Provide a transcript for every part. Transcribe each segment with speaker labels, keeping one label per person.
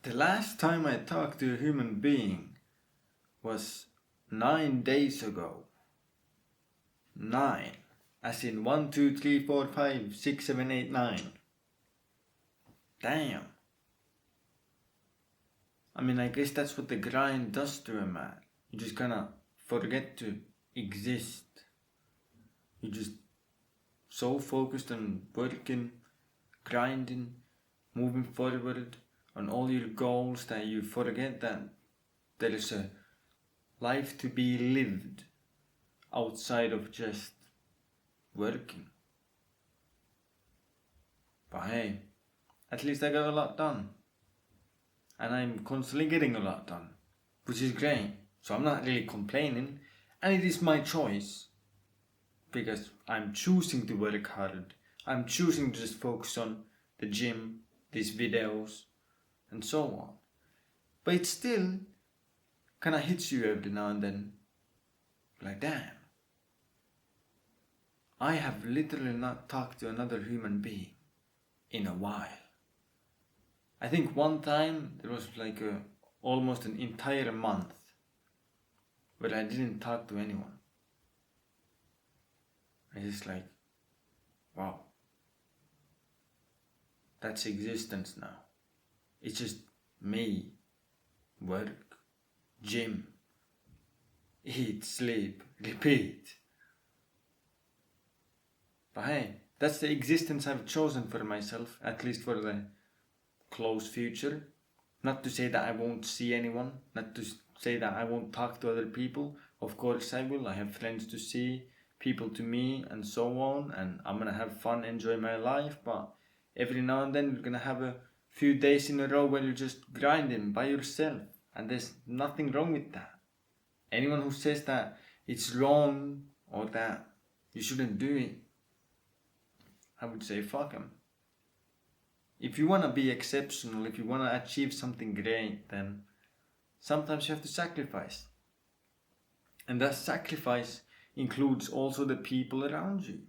Speaker 1: The last time I talked to a human being was 9 days ago. 9. As in 1, 2, 3, 4, 5, 6, 7, 8, 9. Damn. I mean, I guess that's what the grind does to a man. You just kinda forget to exist. You're just so focused on working, grinding, moving forward on all your goals that you forget that there is a life to be lived outside of just working. But hey, at least I got a lot done. And I'm constantly getting a lot done, which is great. So I'm not really complaining, and it is my choice. Because I'm choosing to work hard. I'm choosing to just focus on the gym, these videos, and so on. But it still kinda hits you every now and then. Like, damn. I have literally not talked to another human being in a while. I think one time there was like almost an entire month where I didn't talk to anyone. I just like, wow. That's existence now. It's just me, work, gym, eat, sleep, repeat. But hey, that's the existence I've chosen for myself, at least for the close future. Not to say that I won't see anyone, not to say that I won't talk to other people. Of course I will. I have friends to see, people to meet, and so on, and I'm gonna have fun, enjoy my life. But every now and then you're gonna have a few days in a row where you're just grinding by yourself, and there's nothing wrong with that. Anyone who says that it's wrong or that you shouldn't do it, I would say fuck them. If you wanna be exceptional, if you wanna achieve something great, then sometimes you have to sacrifice. And that sacrifice includes also the people around you.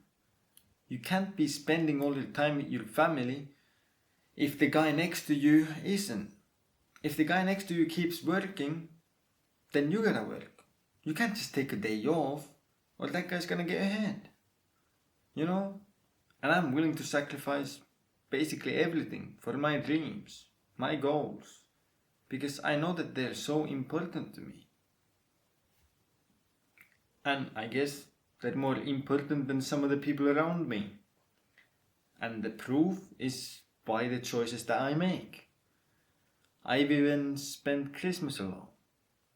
Speaker 1: You can't be spending all your time with your family if the guy next to you isn't. If the guy next to you keeps working, then you gotta work. You can't just take a day off or that guy's gonna get ahead. You know? And I'm willing to sacrifice basically everything for my dreams, my goals, because I know that they're so important to me. And I guess they're more important than some of the people around me. And the proof is by the choices that I make. I've even spent Christmas alone.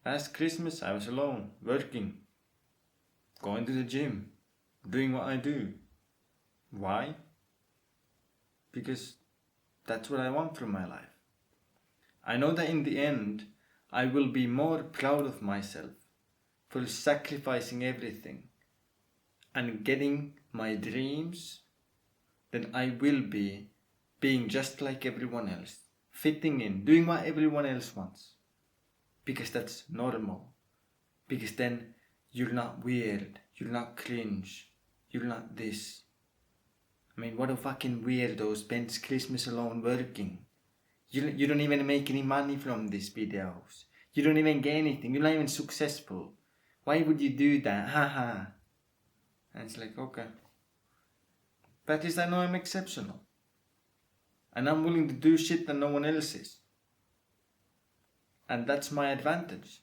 Speaker 1: Last Christmas I was alone, working, going to the gym, doing what I do. Why? Because that's what I want from my life. I know that in the end I will be more proud of myself for sacrificing everything and getting my dreams than I will be being just like everyone else, fitting in, doing what everyone else wants. Because that's normal. Because then you're not weird, you're not cringe, you're not this. I mean, what a fucking weirdo spends Christmas alone working. You don't even make any money from these videos. You don't even get anything, you're not even successful. Why would you do that? Haha. And it's like, okay. But at least I know I'm exceptional. And I'm willing to do shit that no one else is. And that's my advantage.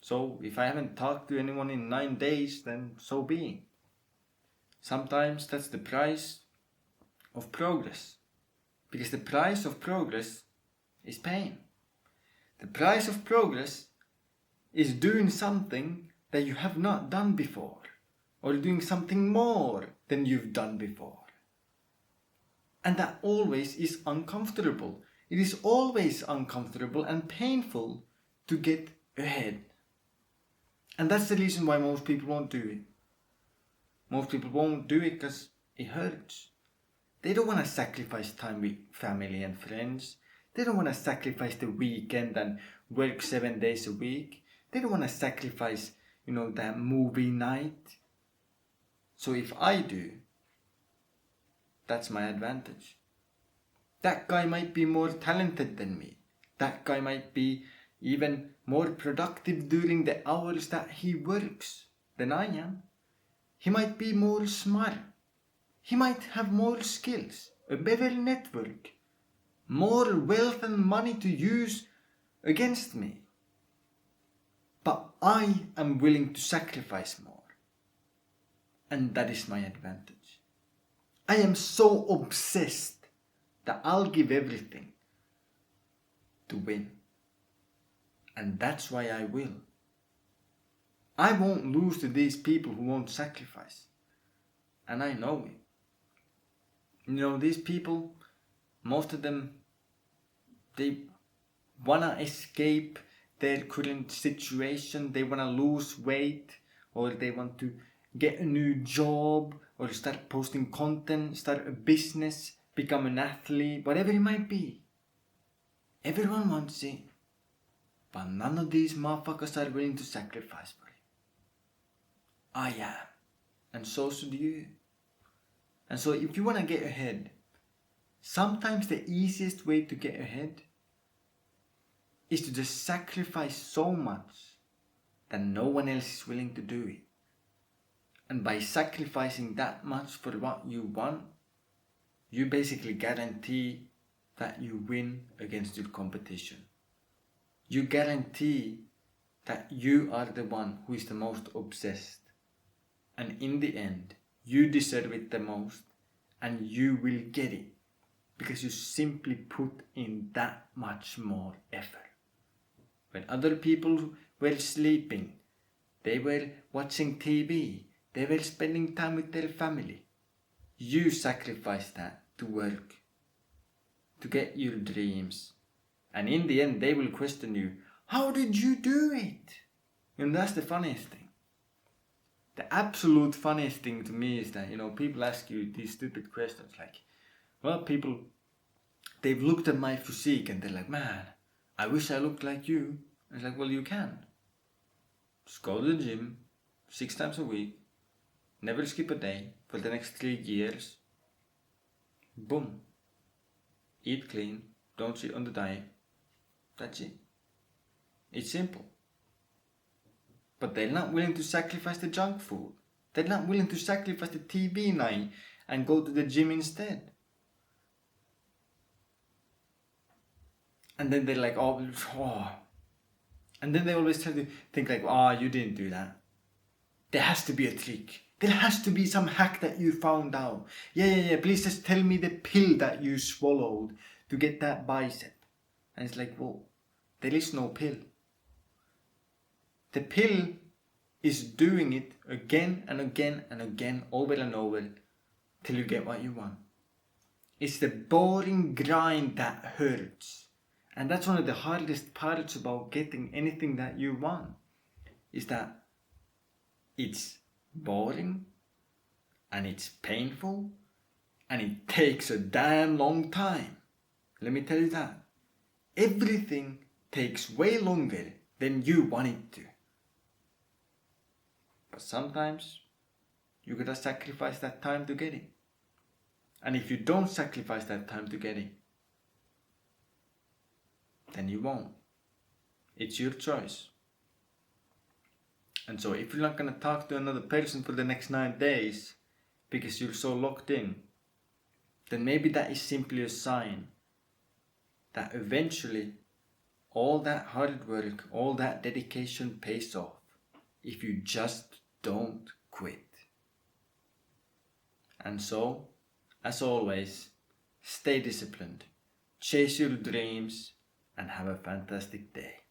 Speaker 1: So if I haven't talked to anyone in 9 days, then so be it. Sometimes that's the price of progress. Because the price of progress is pain. The price of progress is doing something that you have not done before. Or doing something more than you've done before. And that always is uncomfortable. It is always uncomfortable and painful to get ahead. And that's the reason why most people won't do it. Most people won't do it because it hurts. They don't want to sacrifice time with family and friends. They don't want to sacrifice the weekend and work 7 days a week. They don't want to sacrifice, that movie night. So if I do, that's my advantage. That guy might be more talented than me. That guy might be even more productive during the hours that he works than I am. He might be more smart. He might have more skills, a better network, more wealth and money to use against me. But I am willing to sacrifice more. And that is my advantage. I am so obsessed that I'll give everything to win. And that's why I will. I won't lose to these people who won't sacrifice. And I know it. You know, these people, most of them, they wanna escape their current situation. They wanna lose weight, or they want to get a new job, or start posting content, start a business, become an athlete, whatever it might be. Everyone wants it, but none of these motherfuckers are willing to sacrifice for it. I am, and so should you. And so if you want to get ahead, sometimes the easiest way to get ahead is to just sacrifice so much that no one else is willing to do it. And by sacrificing that much for what you want, you basically guarantee that you win against your competition. You guarantee that you are the one who is the most obsessed. And in the end, you deserve it the most, and you will get it because you simply put in that much more effort. When other people were sleeping, they were watching TV, they were spending time with their family. You sacrificed that to work, to get your dreams. And in the end, they will question you, how did you do it? And that's the funniest thing. The absolute funniest thing to me is that, you know, people ask you these stupid questions like, well, people, they've looked at my physique and they're like, man, I wish I looked like you. And it's like, well, you can. Just go to the gym 6 times a week, never skip a day for the next 3 years. Boom. Eat clean, don't cheat on the diet. That's it. It's simple. But they're not willing to sacrifice the junk food. They're not willing to sacrifice the TV night and go to the gym instead. And then they're like, oh. And then they always try to think like, you didn't do that. There has to be a trick. There has to be some hack that you found out. Yeah, please just tell me the pill that you swallowed to get that bicep. And it's like, well, there is no pill. The pill is doing it again and again and again, over and over, till you get what you want. It's the boring grind that hurts. And that's one of the hardest parts about getting anything that you want, is that it's boring, and it's painful, and it takes a damn long time. Let me tell you that. Everything takes way longer than you want it to. But sometimes you gotta sacrifice that time to get it. And if you don't sacrifice that time to get it, then you won't. It's your choice. And so if you're not gonna talk to another person for the next 9 days because you're so locked in, then maybe that is simply a sign that eventually all that hard work, all that dedication pays off if you just don't quit. And so, as always, stay disciplined, chase your dreams, and have a fantastic day.